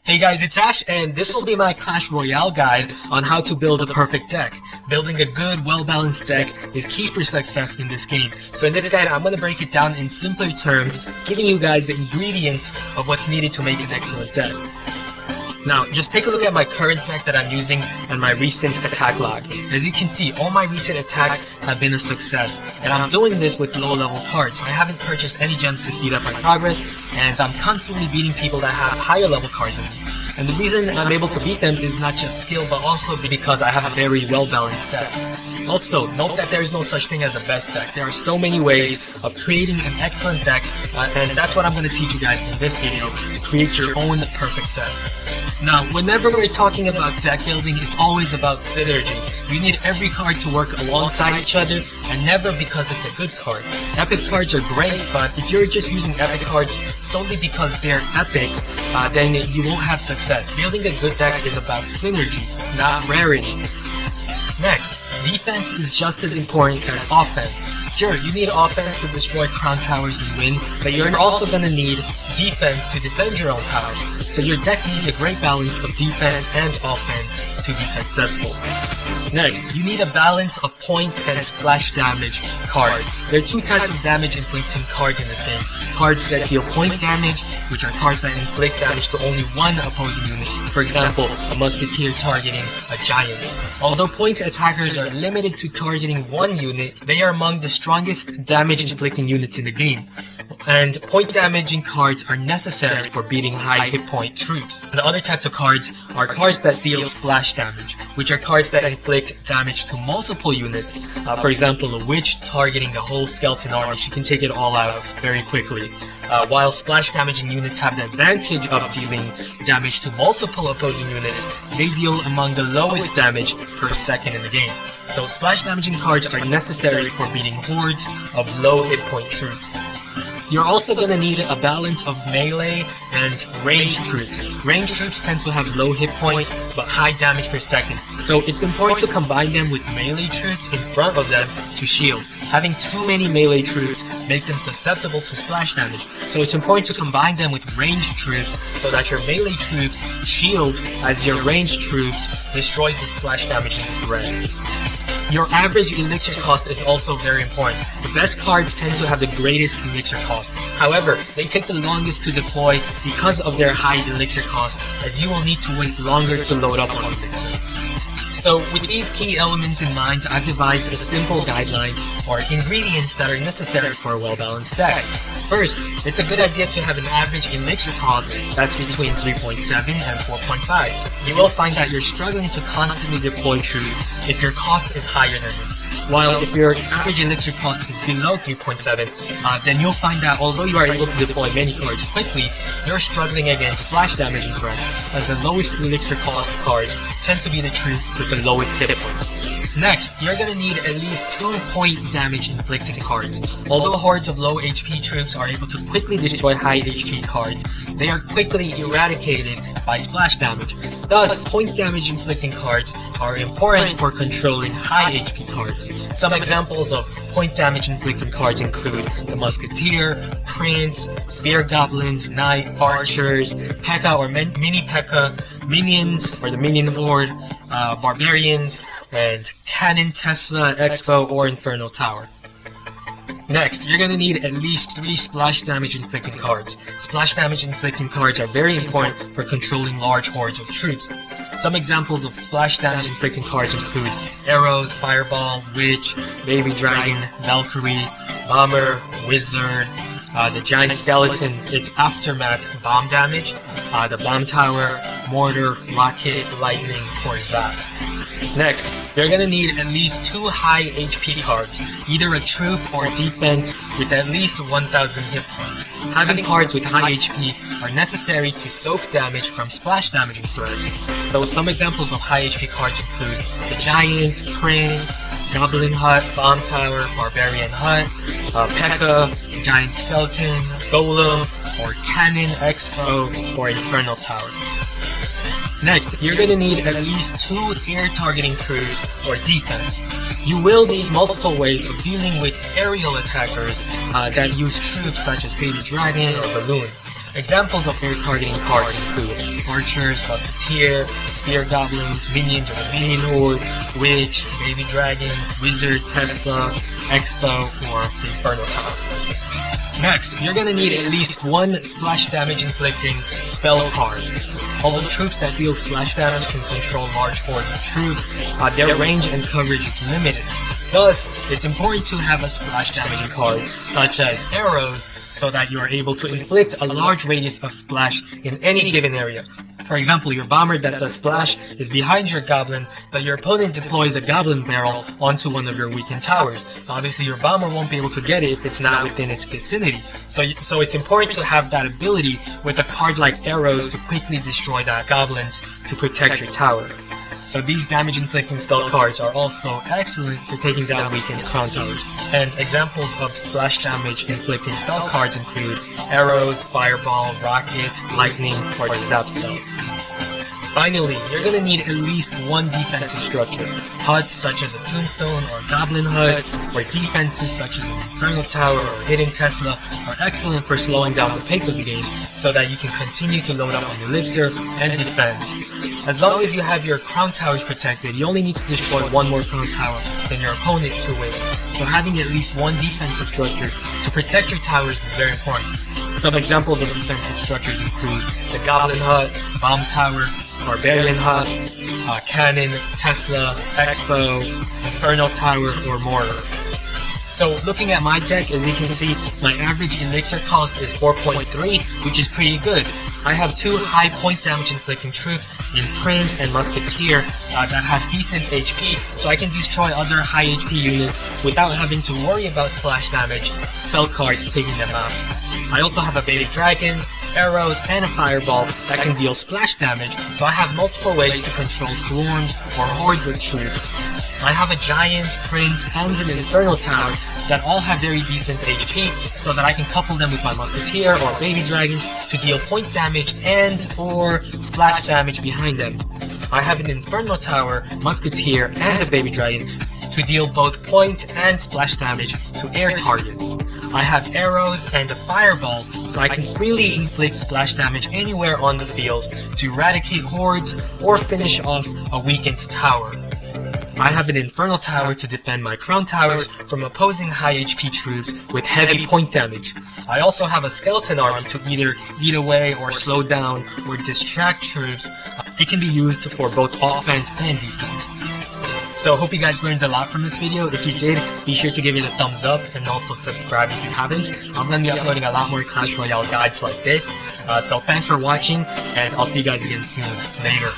Hey guys, it's Ash, and this will be my Clash Royale guide on how to build a perfect deck. Building a good, well-balanced deck is key for success in this game. So in this guide, I'm going to break it down in simpler terms, giving you guys the ingredients of what's needed to make an excellent deck. Now, just take a look at my current deck that I'm using and my recent attack log. As you can see, all my recent attacks have been a success, and I'm doing this with low-level cards. I haven't purchased any gems to speed up my progress, and I'm constantly beating people that have higher-level cards than me. And the reason I'm able to beat them is not just skill, but also because I have a very well-balanced deck. Also, note that there is no such thing as a best deck. There are so many ways of creating an excellent deck, and that's what I'm going to teach you guys in this video, to create your own perfect deck. Now, whenever we're talking about deck building, it's always about synergy. You need every card to work alongside each other, and never because it's a good card. Epic cards are great, but if you're just using epic cards solely because they're epic, then you won't have success. Building a good deck is about synergy, not rarity. Next, defense is just as important as offense. Sure, you need offense to destroy crown towers and win, but you're also going to need defense to defend your own towers. So your deck needs a great balance of defense and offense to be successful. Next, you need a balance of point and splash damage cards. There are two types of damage inflicting cards in this game. Cards that deal point damage, which are cards that inflict damage to only one opposing unit. For example, a musketeer targeting a giant. Although point attackers are limited to targeting one unit, they are among the strongest damage inflicting units in the game. And point damaging cards are necessary for beating high hit point troops. And the other types of cards are cards that deal splash damage, which are cards that inflict damage to multiple units. For example, a witch targeting a whole skeleton army, she can take it all out very quickly. While splash damaging units have the advantage of dealing damage to multiple opposing units, they deal among the lowest damage per second in the game. So splash damaging cards are necessary for beating hordes of low hit point troops. You're also going to need a balance of melee and ranged troops. Ranged troops tend to have low hit points but high damage per second, so it's important to combine them with melee troops in front of them to shield. Having too many melee troops make them susceptible to splash damage, so it's important to combine them with ranged troops so that your melee troops shield as your ranged troops destroys the splash damaging threat. Your average elixir cost is also very important. The best cards tend to have the greatest elixir cost. However, they take the longest to deploy because of their high elixir cost, as you will need to wait longer to load up on elixir. So, with these key elements in mind, I've devised a simple guideline or ingredients that are necessary for a well-balanced deck. First, it's a good idea to have an average elixir cost that's between 3.7 and 4.5. You will find that you're struggling to constantly deploy troops if your cost is higher than this. While if your average elixir cost is below 3.7, then you'll find that although you are able to deploy many cards quickly, you're struggling against splash damaging threats, as the lowest elixir cost cards tend to be the troops with the lowest hit points. Next, you're going to need at least 2 point damage inflicting cards. Although hordes of low HP troops are able to quickly destroy high HP cards, they are quickly eradicated by splash damage. Thus, point damage inflicting cards are important for controlling high HP cards. Some examples of point damage inflicting cards include the Musketeer, Prince, Spear Goblins, Knight, Archers, P.E.K.K.A. or Mini P.E.K.K.A, Minions or the Minion Horde, Barbarians, and Cannon, Tesla, Expo, or Infernal Tower. Next, you're going to need at least 3 splash damage inflicting cards. Splash damage inflicting cards are very important for controlling large hordes of troops. Some examples of splash damage inflicting cards include Arrows, Fireball, Witch, Baby Dragon, Valkyrie, Bomber, Wizard, the Giant Skeleton, its Aftermath bomb damage, the Bomb Tower, Mortar, Rocket, Lightning, or Zap. Next, you're going to need at least 2 high HP cards, either a troop or defense with at least 1,000 hit points. Having cards with high HP are necessary to soak damage from splash damaging threats. So some examples of high HP cards include the Giant, Prince, Goblin Hut, Bomb Tower, Barbarian Hut, P.E.K.K.A, Giant Skeleton, Golem, or Cannon, Expo, or Infernal Tower. Next, you're going to need at least 2 air targeting troops or defense. You will need multiple ways of dealing with aerial attackers that use troops such as Baby Dragon or Balloon. Examples of air targeting cards include Archers, Musketeer, Spear Goblins, Minions or the Minion Horde, Witch, Baby Dragon, Wizard, Tesla, Expo, or Inferno Tower. Next, you're going to need at least 1 splash damage inflicting spell card. Although troops that deal splash damage can control large hordes of troops, their range and coverage is limited. Thus, it's important to have a splash damaging card, such as arrows, so that you are able to inflict a large radius of splash in any given area. For example, your bomber that does splash is behind your goblin, but your opponent deploys a goblin barrel onto one of your weakened towers. Obviously, your bomber won't be able to get it if it's not within its vicinity. So it's important to have that ability with a card like arrows to quickly destroy that goblins to protect your tower. So these damage-inflicting spell cards are also excellent for taking down weakened crown towers. And examples of splash damage-inflicting spell cards include arrows, fireball, rocket, lightning, or the zap spell. Finally, you're going to need at least 1 defensive structure. Huts such as a tombstone or a goblin hut, or defenses such as an infernal tower or hidden Tesla are excellent for slowing down the pace of the game so that you can continue to load up on elixir and defend. As long as you have your crown towers protected, you only need to destroy 1 more crown tower than your opponent to win. So having at least 1 defensive structure to protect your towers is very important. Some examples of defensive structures include the goblin hut, bomb tower, barbarian hut, cannon, Tesla, Expo, infernal tower, or mortar. So looking at my deck, as you can see, my average elixir cost is 4.3, which is pretty good. I have 2 high point damage inflicting troops in Prince and Musketeer that have decent HP, so I can destroy other high HP units without having to worry about splash damage, spell cards taking them out. I also have a Baby Dragon, arrows, and a fireball that can deal splash damage, so I have multiple ways to control swarms or hordes of troops. I have a giant, prince, and an infernal tower that all have very decent HP, so that I can couple them with my musketeer or baby dragon to deal point damage and or splash damage behind them. I have an infernal tower, musketeer, and a baby dragon to deal both point and splash damage to air targets. I have arrows and a fireball, so I can freely inflict splash damage anywhere on the field to eradicate hordes or finish off a weakened tower. I have an infernal tower to defend my crown towers from opposing high HP troops with heavy point damage. I also have a skeleton army to either eat away or slow down or distract troops. It can be used for both offense and defense. So hope you guys learned a lot from this video. If you did, be sure to give it a thumbs up and also subscribe if you haven't. I'm going to be uploading a lot more Clash Royale guides like this. So thanks for watching, and I'll see you guys again soon. Later.